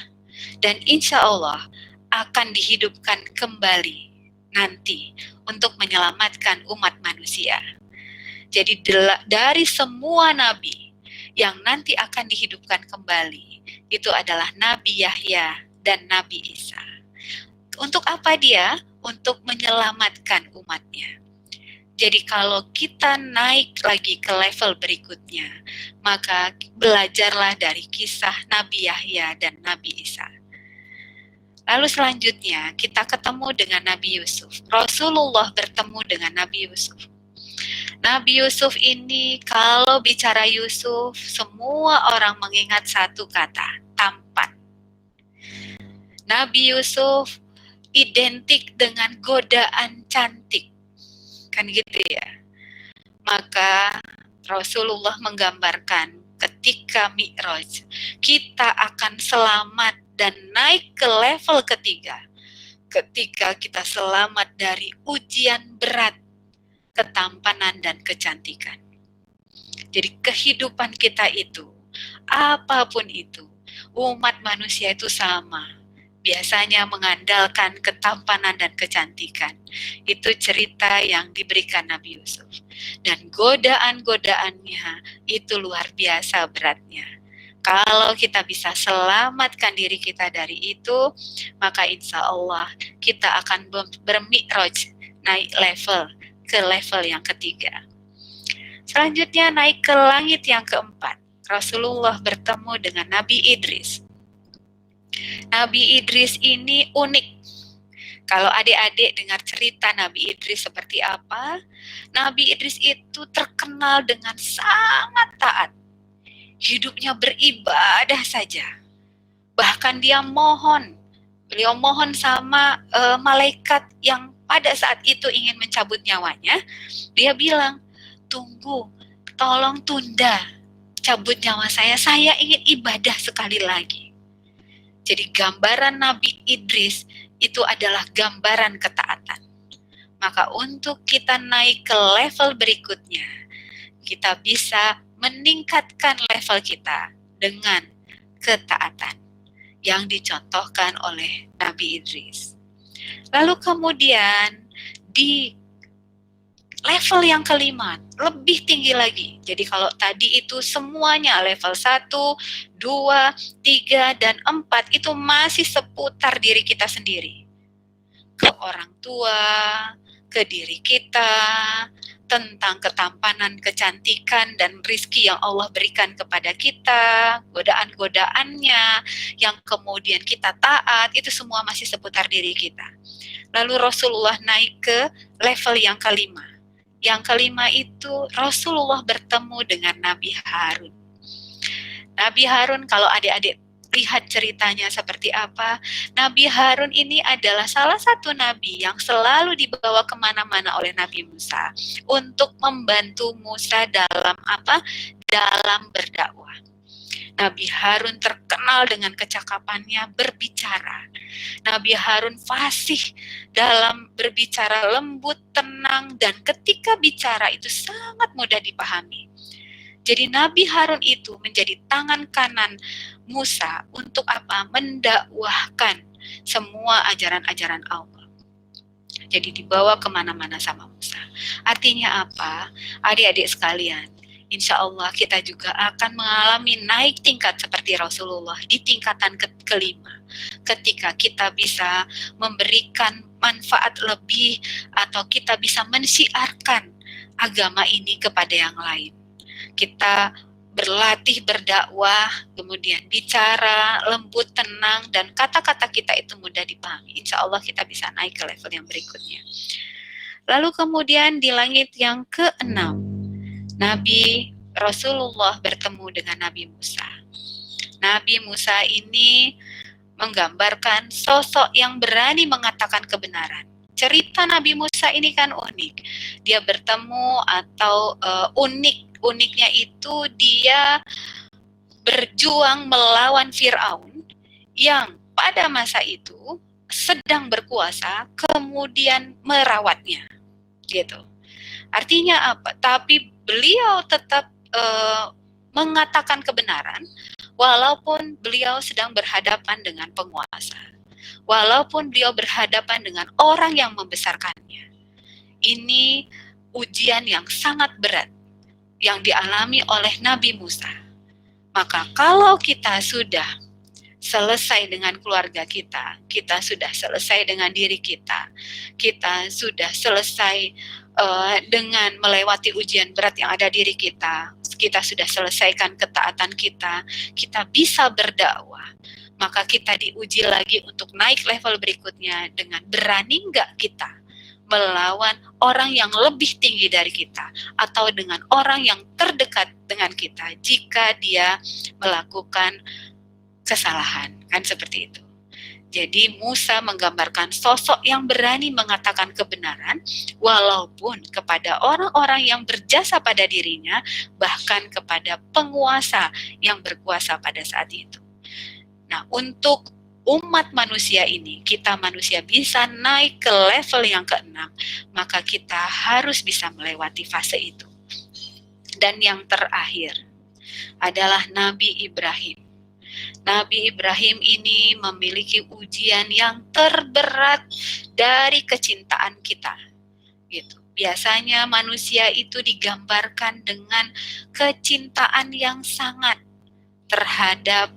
Speaker 2: Dan insya Allah akan dihidupkan kembali nanti untuk menyelamatkan umat manusia. Jadi dari semua nabi yang nanti akan dihidupkan kembali, itu adalah Nabi Yahya dan Nabi Isa. Untuk apa dia? Untuk menyelamatkan umatnya. Jadi kalau kita naik lagi ke level berikutnya, maka belajarlah dari kisah Nabi Yahya dan Nabi Isa. Lalu selanjutnya kita ketemu dengan Nabi Yusuf. Rasulullah bertemu dengan Nabi Yusuf. Nabi Yusuf ini kalau bicara Yusuf, semua orang mengingat satu kata, tampan. Nabi Yusuf identik dengan godaan cantik. Kan gitu ya. Maka Rasulullah menggambarkan ketika Mi'raj, kita akan selamat dan naik ke level ketiga. Ketika kita selamat dari ujian berat, ketampanan dan kecantikan. Jadi kehidupan kita itu, apapun itu, umat manusia itu sama. Biasanya mengandalkan ketampanan dan kecantikan. Itu cerita yang diberikan Nabi Yusuf. Dan godaan-godaannya itu luar biasa beratnya. Kalau kita bisa selamatkan diri kita dari itu, maka insya Allah kita akan bermi'raj, naik level ke level yang ketiga. Selanjutnya naik ke langit yang keempat. Rasulullah bertemu dengan Nabi Idris. Nabi Idris ini unik. Kalau adik-adik dengar cerita Nabi Idris seperti apa, Nabi Idris itu terkenal dengan sangat taat. Hidupnya beribadah saja. Bahkan beliau mohon sama malaikat yang pada saat itu ingin mencabut nyawanya. Dia bilang, tunggu, tolong tunda cabut nyawa saya ingin ibadah sekali lagi. Jadi gambaran Nabi Idris itu adalah gambaran ketaatan. Maka untuk kita naik ke level berikutnya, kita bisa meningkatkan level kita dengan ketaatan yang dicontohkan oleh Nabi Idris. Lalu kemudian di level yang kelima, lebih tinggi lagi. Jadi kalau tadi itu semuanya level 1, 2, 3, dan 4 itu masih seputar diri kita sendiri. Ke orang tua, ke diri kita, tentang ketampanan, kecantikan, dan rizki yang Allah berikan kepada kita, godaan-godaannya, yang kemudian kita taat, itu semua masih seputar diri kita. Lalu Rasulullah naik ke level yang kelima. Yang kelima itu Rasulullah bertemu dengan Nabi Harun. Nabi Harun kalau adik-adik lihat ceritanya seperti apa, Nabi Harun ini adalah salah satu nabi yang selalu dibawa kemana-mana oleh Nabi Musa untuk membantu Musa dalam apa? Dalam berdakwah. Nabi Harun terkenal dengan kecakapannya berbicara. Nabi Harun fasih dalam berbicara, lembut, tenang, dan ketika bicara itu sangat mudah dipahami. Jadi Nabi Harun itu menjadi tangan kanan Musa untuk apa? Mendakwahkan semua ajaran-ajaran Allah. Jadi dibawa kemana-mana sama Musa. Artinya apa? Adik-adik sekalian, insya Allah kita juga akan mengalami naik tingkat seperti Rasulullah di tingkatan kelima. Ketika kita bisa memberikan manfaat lebih atau kita bisa mensiarkan agama ini kepada yang lain. Kita berlatih berdakwah, kemudian bicara, lembut, tenang, dan kata-kata kita itu mudah dipahami. Insya Allah kita bisa naik ke level yang berikutnya. Lalu kemudian di langit yang keenam, Nabi Rasulullah bertemu dengan Nabi Musa. Nabi Musa ini menggambarkan sosok yang berani mengatakan kebenaran. Cerita Nabi Musa ini kan unik. Dia bertemu atau uniknya itu dia berjuang melawan Fir'aun yang pada masa itu sedang berkuasa, kemudian merawatnya. Gitu. Artinya apa? Tapi beliau tetap mengatakan kebenaran walaupun beliau sedang berhadapan dengan penguasa. Walaupun beliau berhadapan dengan orang yang membesarkannya. Ini ujian yang sangat berat yang dialami oleh Nabi Musa. Maka kalau kita sudah selesai dengan keluarga kita, kita sudah selesai dengan diri kita, kita sudah selesai dengan melewati ujian berat yang ada diri kita sudah selesaikan ketaatan kita, kita bisa berdakwah, maka kita diuji lagi untuk naik level berikutnya dengan berani nggak kita melawan orang yang lebih tinggi dari kita atau dengan orang yang terdekat dengan kita jika dia melakukan kesalahan, kan seperti itu. Jadi Musa menggambarkan sosok yang berani mengatakan kebenaran walaupun kepada orang-orang yang berjasa pada dirinya, bahkan kepada penguasa yang berkuasa pada saat itu. Nah, untuk umat manusia ini, kita manusia bisa naik ke level yang ke-6, maka kita harus bisa melewati fase itu. Dan yang terakhir adalah Nabi Ibrahim. Nabi Ibrahim ini memiliki ujian yang terberat dari kecintaan kita. Gitu. Biasanya manusia itu digambarkan dengan kecintaan yang sangat terhadap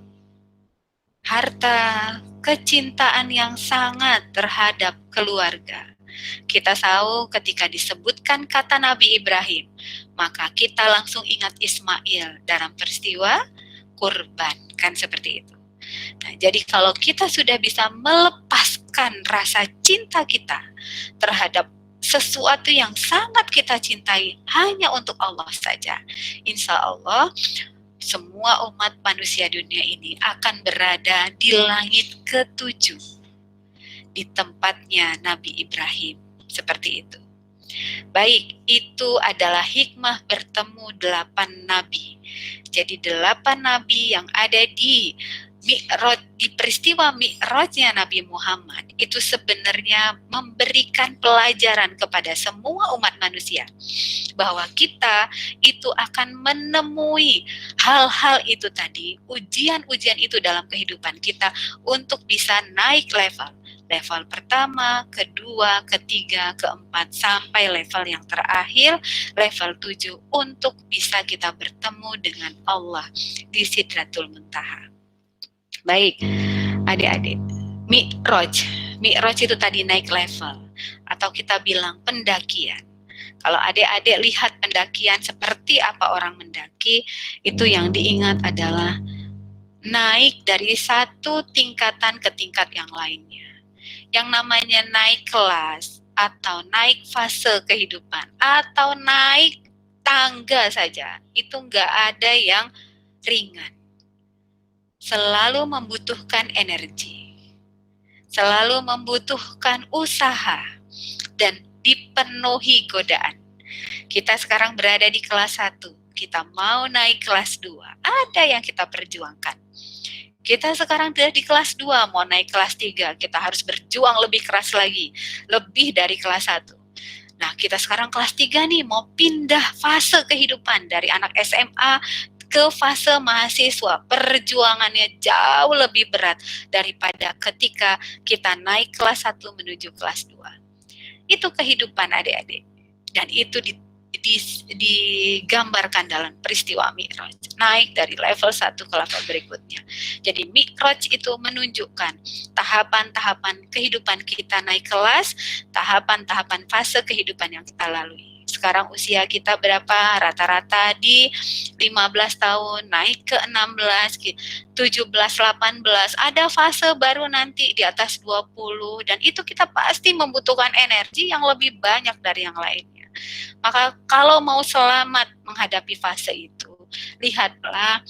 Speaker 2: harta, kecintaan yang sangat terhadap keluarga. Kita tahu ketika disebutkan kata Nabi Ibrahim, maka kita langsung ingat Ismail dalam peristiwa kurban, kan seperti itu. Nah, jadi kalau kita sudah bisa melepaskan rasa cinta kita terhadap sesuatu yang sangat kita cintai hanya untuk Allah saja, insya Allah semua umat manusia dunia ini akan berada di langit ke-7, di tempatnya Nabi Ibrahim, seperti itu. Baik, itu adalah hikmah bertemu 8 nabi. Jadi 8 nabi yang ada di Mi'raj, di peristiwa Mi'rajnya Nabi Muhammad, itu sebenarnya memberikan pelajaran kepada semua umat manusia bahwa kita itu akan menemui hal-hal itu tadi, ujian-ujian itu dalam kehidupan kita untuk bisa naik level. Level pertama, kedua, ketiga, keempat, sampai level yang terakhir, level 7, untuk bisa kita bertemu dengan Allah di Sidratul Muntaha. Baik, adik-adik, Mi'raj itu tadi naik level, atau kita bilang pendakian. Kalau adik-adik lihat pendakian seperti apa orang mendaki, itu yang diingat adalah naik dari satu tingkatan ke tingkat yang lainnya. Yang namanya naik kelas, atau naik fase kehidupan, atau naik tangga saja, itu nggak ada yang ringan. Selalu membutuhkan energi, selalu membutuhkan usaha, dan dipenuhi godaan. Kita sekarang berada di kelas 1, kita mau naik kelas 2, ada yang kita perjuangkan. Kita sekarang sudah di kelas 2, mau naik kelas 3, kita harus berjuang lebih keras lagi, lebih dari kelas 1. Nah, kita sekarang kelas 3 nih, mau pindah fase kehidupan dari anak SMA ke fase mahasiswa. Perjuangannya jauh lebih berat daripada ketika kita naik kelas 1 menuju kelas 2. Itu kehidupan adik-adik. Dan itu digambarkan dalam peristiwa Mi'raj, naik dari level 1 ke level berikutnya. Jadi Mi'raj itu menunjukkan tahapan-tahapan kehidupan kita naik kelas, tahapan-tahapan fase kehidupan yang kita lalui. Sekarang usia kita berapa? Rata-rata di 15 tahun, naik ke 16, 17, 18, ada fase baru nanti di atas 20, dan itu kita pasti membutuhkan energi yang lebih banyak dari yang lainnya. Maka kalau mau selamat menghadapi fase itu, lihatlah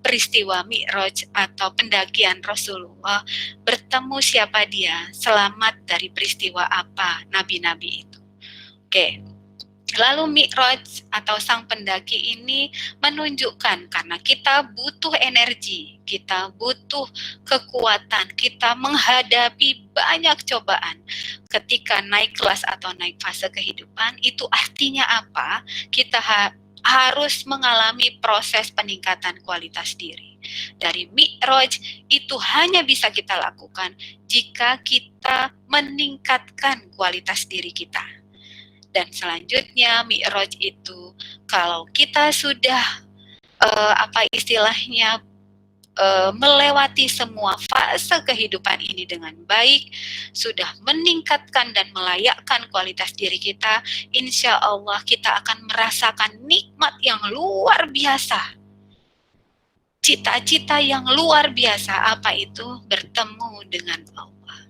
Speaker 2: peristiwa Mi'raj atau pendakian Rasulullah, bertemu siapa dia, selamat dari peristiwa apa nabi-nabi itu. Oke. Lalu Mi'raj atau sang pendaki ini menunjukkan karena kita butuh energi, kita butuh kekuatan, kita menghadapi banyak cobaan. Ketika naik kelas atau naik fase kehidupan, itu artinya apa? Kita harus mengalami proses peningkatan kualitas diri. Dari Mi'raj itu hanya bisa kita lakukan jika kita meningkatkan kualitas diri kita. Dan selanjutnya Mi'raj itu kalau kita sudah melewati semua fase kehidupan ini dengan baik, sudah meningkatkan dan melayakkan kualitas diri kita, insya Allah kita akan merasakan nikmat yang luar biasa. Cita-cita yang luar biasa, apa itu? Bertemu dengan Allah.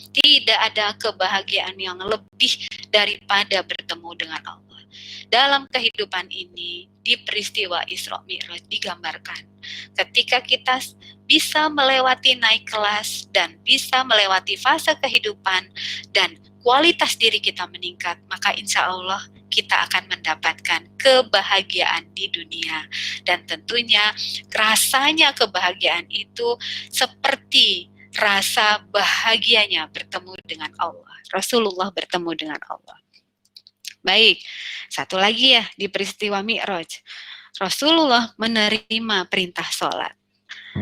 Speaker 2: Tidak ada kebahagiaan yang lebih daripada bertemu dengan Allah. Dalam kehidupan ini, di peristiwa Isra Mi'raj digambarkan, ketika kita bisa melewati naik kelas dan bisa melewati fase kehidupan dan kualitas diri kita meningkat, maka insya Allah kita akan mendapatkan kebahagiaan di dunia. Dan tentunya rasanya kebahagiaan itu seperti rasa bahagianya bertemu dengan Allah. Rasulullah bertemu dengan Allah. Baik, satu lagi ya di peristiwa Mi'raj. Rasulullah menerima perintah sholat.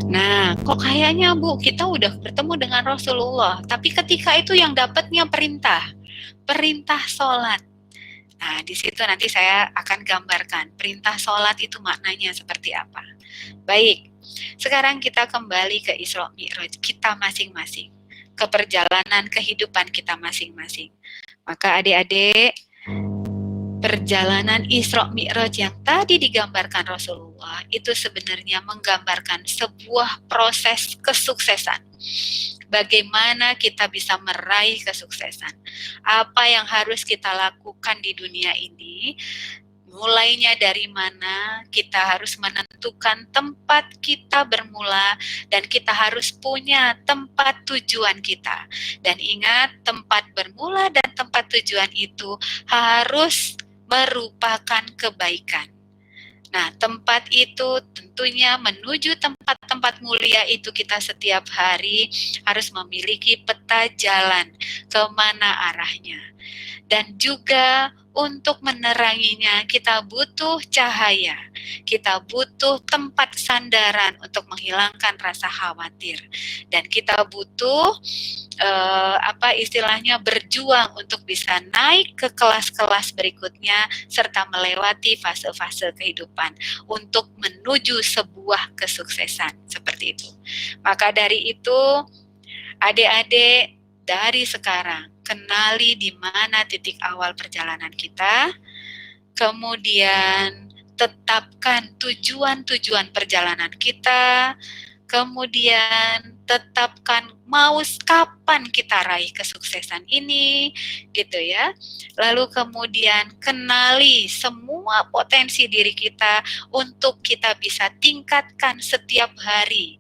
Speaker 2: Nah, kok kayaknya Bu, kita udah bertemu dengan Rasulullah, tapi ketika itu yang dapatnya perintah sholat. Nah, di situ nanti saya akan gambarkan perintah sholat itu maknanya seperti apa. Baik, sekarang kita kembali ke Isra Mi'raj kita masing-masing, ke perjalanan kehidupan kita masing-masing. Maka adik-adik, perjalanan Isra Mi'raj yang tadi digambarkan Rasulullah itu sebenarnya menggambarkan sebuah proses kesuksesan. Bagaimana kita bisa meraih kesuksesan? Apa yang harus kita lakukan di dunia ini? Mulainya dari mana? Kita harus menentukan tempat kita bermula dan kita harus punya tempat tujuan kita. Dan ingat, tempat bermula dan tempat tujuan itu harus merupakan kebaikan. Nah, tempat itu tentunya menuju tempat-tempat mulia itu kita setiap hari harus memiliki peta jalan kemana arahnya. Dan juga untuk meneranginya kita butuh cahaya, kita butuh tempat sandaran untuk menghilangkan rasa khawatir. Dan kita butuh berjuang untuk bisa naik ke kelas-kelas berikutnya serta melewati fase-fase kehidupan untuk menuju sebuah kesuksesan seperti itu. Maka dari itu, adik-adik dari sekarang kenali di mana titik awal perjalanan kita, kemudian tetapkan tujuan-tujuan perjalanan kita, kemudian tetapkan mau kapan kita raih kesuksesan ini, gitu ya. Lalu kemudian kenali semua potensi diri kita untuk kita bisa tingkatkan setiap hari,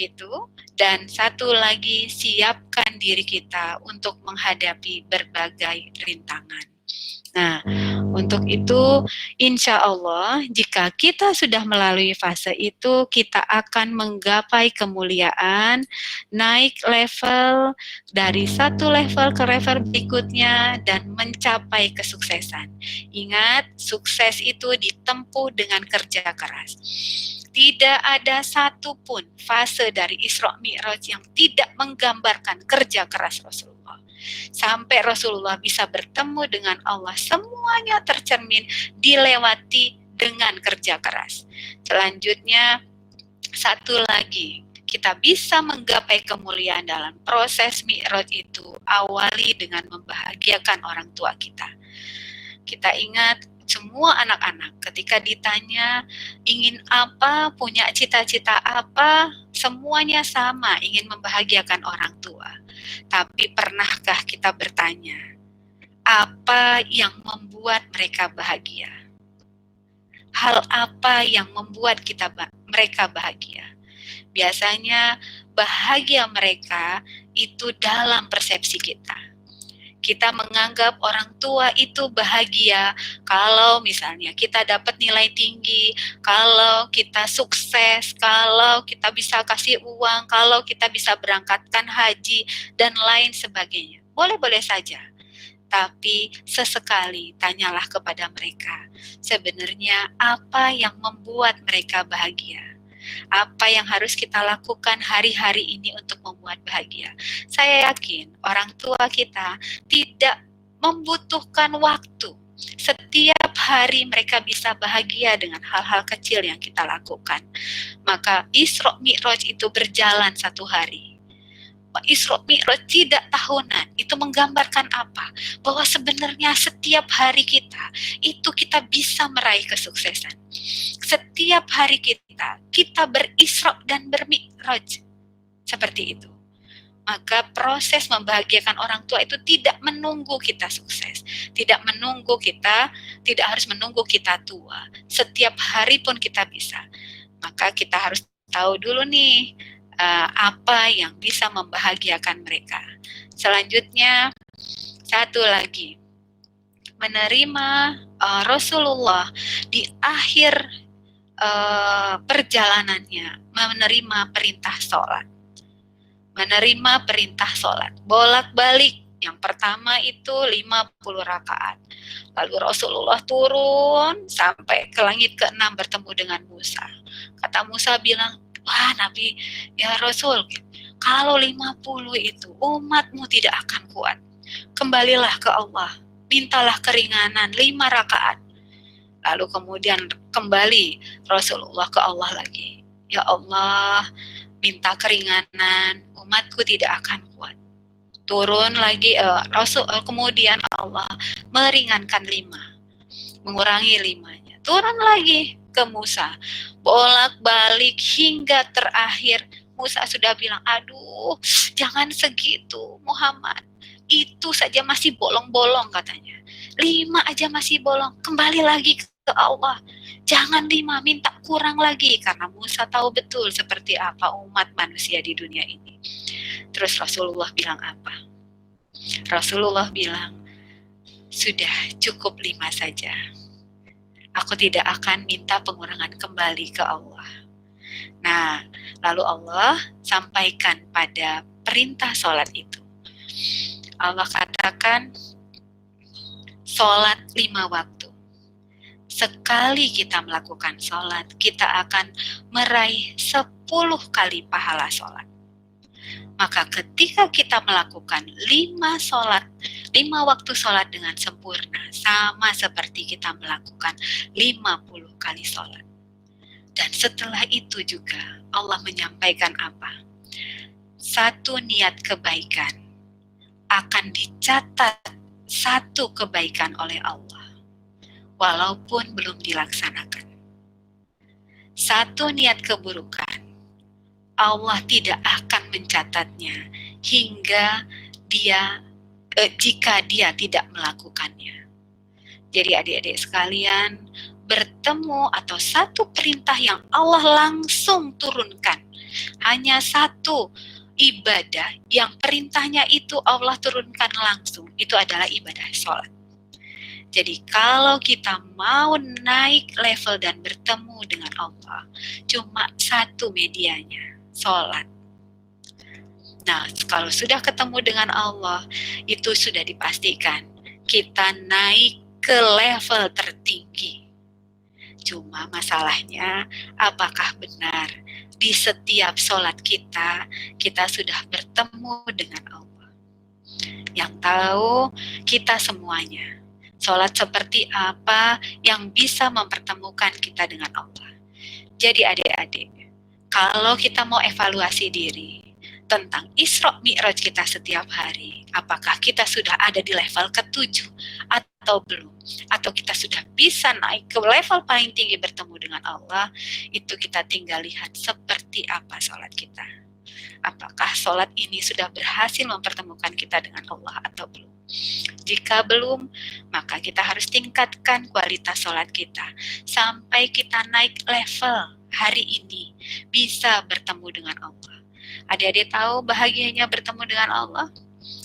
Speaker 2: gitu. Dan satu lagi, siapkan diri kita untuk menghadapi berbagai rintangan. Nah, untuk itu, insya Allah, jika kita sudah melalui fase itu, kita akan menggapai kemuliaan, naik level dari satu level ke level berikutnya, dan mencapai kesuksesan. Ingat, sukses itu ditempuh dengan kerja keras. Tidak ada satupun fase dari Isra Mi'raj yang tidak menggambarkan kerja keras Rasulullah. Sampai Rasulullah bisa bertemu dengan Allah, semuanya tercermin dilewati dengan kerja keras. Selanjutnya, satu lagi, kita bisa menggapai kemuliaan dalam proses Mi'raj itu, awali dengan membahagiakan orang tua kita. Kita ingat, semua anak-anak ketika ditanya ingin apa, punya cita-cita apa, semuanya sama, ingin membahagiakan orang tua. Tapi pernahkah kita bertanya, apa yang membuat mereka bahagia? Hal apa yang membuat mereka bahagia? Biasanya bahagia mereka itu dalam persepsi kita. Kita menganggap orang tua itu bahagia kalau misalnya kita dapat nilai tinggi, kalau kita sukses, kalau kita bisa kasih uang, kalau kita bisa berangkatkan haji, dan lain sebagainya. Boleh-boleh saja. Tapi sesekali tanyalah kepada mereka, sebenarnya apa yang membuat mereka bahagia? Apa yang harus kita lakukan hari-hari ini untuk membuat bahagia? Saya yakin orang tua kita tidak membutuhkan waktu. Setiap hari mereka bisa bahagia dengan hal-hal kecil yang kita lakukan. Maka Isra Mi'raj itu berjalan 1 hari. Isra Mi'raj tidak tahunan. Itu menggambarkan apa? Bahwa sebenarnya setiap hari kita bisa meraih kesuksesan. Setiap hari kita berisra dan bermi'raj. Seperti itu. Maka proses membahagiakan orang tua itu tidak menunggu kita sukses, tidak harus menunggu kita tua. Setiap hari pun kita bisa. Maka kita harus tahu dulu nih apa yang bisa membahagiakan mereka. Selanjutnya, satu lagi, menerima Rasulullah di akhir perjalanannya, menerima perintah sholat. Menerima perintah sholat, bolak-balik. Yang pertama itu 50 rakaat. Lalu Rasulullah turun sampai ke langit ke-6 bertemu dengan Musa. Kata Musa bilang, wah Nabi, ya Rasul, kalau 50 itu umatmu tidak akan kuat. Kembalilah ke Allah, mintalah keringanan 5 rakaat. Lalu kemudian kembali Rasulullah ke Allah lagi. Ya Allah, minta keringanan, umatku tidak akan kuat. Turun lagi, kemudian Allah meringankan 5, mengurangi 5-nya. Turun lagi ke Musa, bolak-balik hingga terakhir Musa sudah bilang, aduh jangan segitu Muhammad, itu saja masih bolong-bolong katanya. 5 aja masih bolong, kembali lagi ke Allah. Jangan 5, minta kurang lagi. Karena Musa tahu betul seperti apa umat manusia di dunia ini. Terus Rasulullah bilang apa? Rasulullah bilang, sudah cukup 5 saja. Aku tidak akan minta pengurangan kembali ke Allah. Nah, lalu Allah sampaikan pada perintah sholat itu. Allah katakan, sholat 5 waktu. Sekali kita melakukan sholat, kita akan meraih 10 kali pahala sholat. Maka ketika kita melakukan 5 waktu sholat dengan sempurna, sama seperti kita melakukan 50 kali sholat. Dan setelah itu juga Allah menyampaikan apa? Satu niat kebaikan akan dicatat 1 kebaikan oleh Allah, walaupun belum dilaksanakan. 1 niat keburukan, Allah tidak akan mencatatnya hingga jika dia tidak melakukannya. Jadi adik-adik sekalian, bertemu atau 1 perintah yang Allah langsung turunkan, hanya 1 ibadah yang perintahnya itu Allah turunkan langsung, itu adalah ibadah sholat. Jadi kalau kita mau naik level dan bertemu dengan Allah, cuma 1 medianya, sholat. Nah, kalau sudah ketemu dengan Allah, itu sudah dipastikan kita naik ke level tertinggi. Cuma masalahnya, apakah benar di setiap sholat kita sudah bertemu dengan Allah? Yang tahu kita semuanya. Sholat seperti apa yang bisa mempertemukan kita dengan Allah. Jadi adik-adik, kalau kita mau evaluasi diri tentang Isra Mi'raj kita setiap hari, apakah kita sudah ada di level ke-7 atau belum? Atau kita sudah bisa naik ke level paling tinggi bertemu dengan Allah, itu kita tinggal lihat seperti apa sholat kita. Apakah sholat ini sudah berhasil mempertemukan kita dengan Allah atau belum? Jika belum, maka kita harus tingkatkan kualitas sholat kita sampai kita naik level hari ini bisa bertemu dengan Allah. Adik-adik tahu bahagianya bertemu dengan Allah?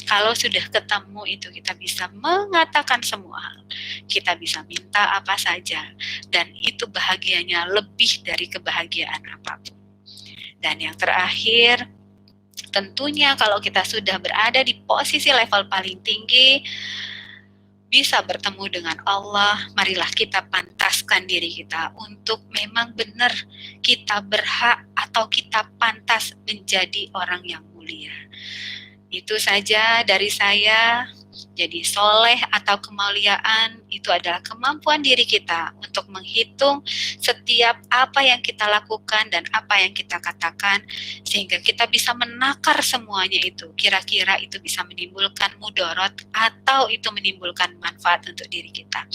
Speaker 2: Kalau sudah ketemu itu kita bisa mengatakan semua hal. Kita bisa minta apa saja. Dan itu bahagianya lebih dari kebahagiaan apapun. Dan yang terakhir, tentunya kalau kita sudah berada di posisi level paling tinggi, bisa bertemu dengan Allah, marilah kita pantaskan diri kita untuk memang benar kita berhak atau kita pantas menjadi orang yang mulia. Itu saja dari saya. Jadi soleh atau kemuliaan itu adalah kemampuan diri kita untuk menghitung setiap apa yang kita lakukan dan apa yang kita katakan, sehingga kita bisa menakar semuanya itu. Kira-kira itu bisa menimbulkan mudorot atau itu menimbulkan manfaat untuk diri kita.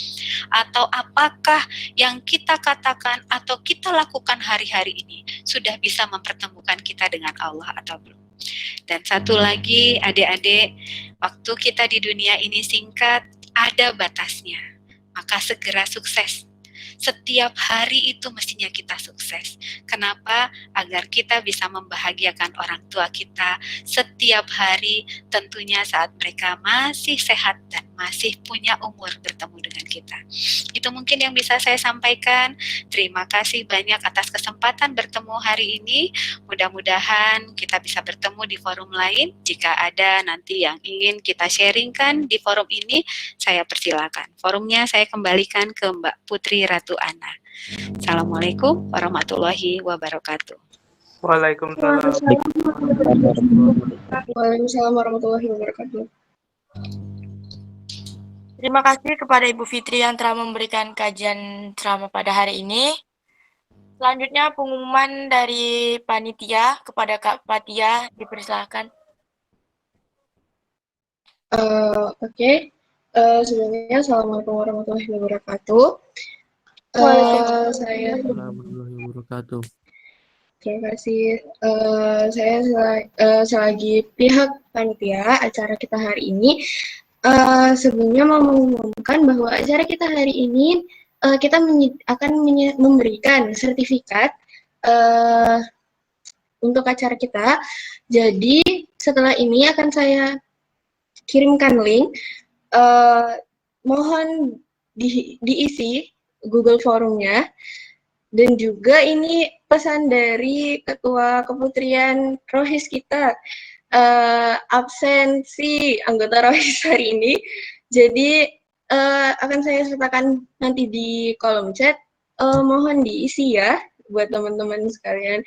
Speaker 2: Atau apakah yang kita katakan atau kita lakukan hari-hari ini sudah bisa mempertemukan kita dengan Allah atau belum. Dan satu lagi, adik-adik, waktu kita di dunia ini singkat, ada batasnya. Maka segera sukses. Setiap hari itu mestinya kita sukses. Kenapa? Agar kita bisa membahagiakan orang tua kita setiap hari, tentunya saat mereka masih sehat dan masih punya umur bertemu dengan kita. Itu mungkin yang bisa saya sampaikan. Terima kasih banyak atas kesempatan bertemu hari ini. Mudah-mudahan kita bisa bertemu di forum lain. Jika ada nanti yang ingin kita sharingkan di forum ini, saya persilakan. Forumnya saya kembalikan ke Mbak Putri Ratu Ana. Assalamualaikum warahmatullahi wabarakatuh.
Speaker 6: Waalaikumsalam.
Speaker 7: Waalaikumsalam warahmatullahi wabarakatuh.
Speaker 1: Terima kasih kepada Ibu Fitri yang telah memberikan kajian ceramah pada hari ini. Selanjutnya pengumuman dari panitia kepada Kak Fatia, dipersilakan.
Speaker 7: Oke. Sebelumnya Assalamualaikum warahmatullahi wabarakatuh. Saya
Speaker 3: Warahmatullahi wabarakatuh.
Speaker 7: terima kasih. Saya selagi pihak panitia acara kita hari ini, sebelumnya mau mengumumkan bahwa acara kita hari ini kita akan memberikan sertifikat untuk acara kita. Jadi setelah ini akan saya kirimkan link. Mohon diisi Google Forumnya. Dan juga ini pesan dari Ketua Keputrian Rohis kita, absensi anggota Rohis hari ini. Jadi akan saya sertakan nanti di kolom chat. Mohon diisi ya buat teman-teman sekalian.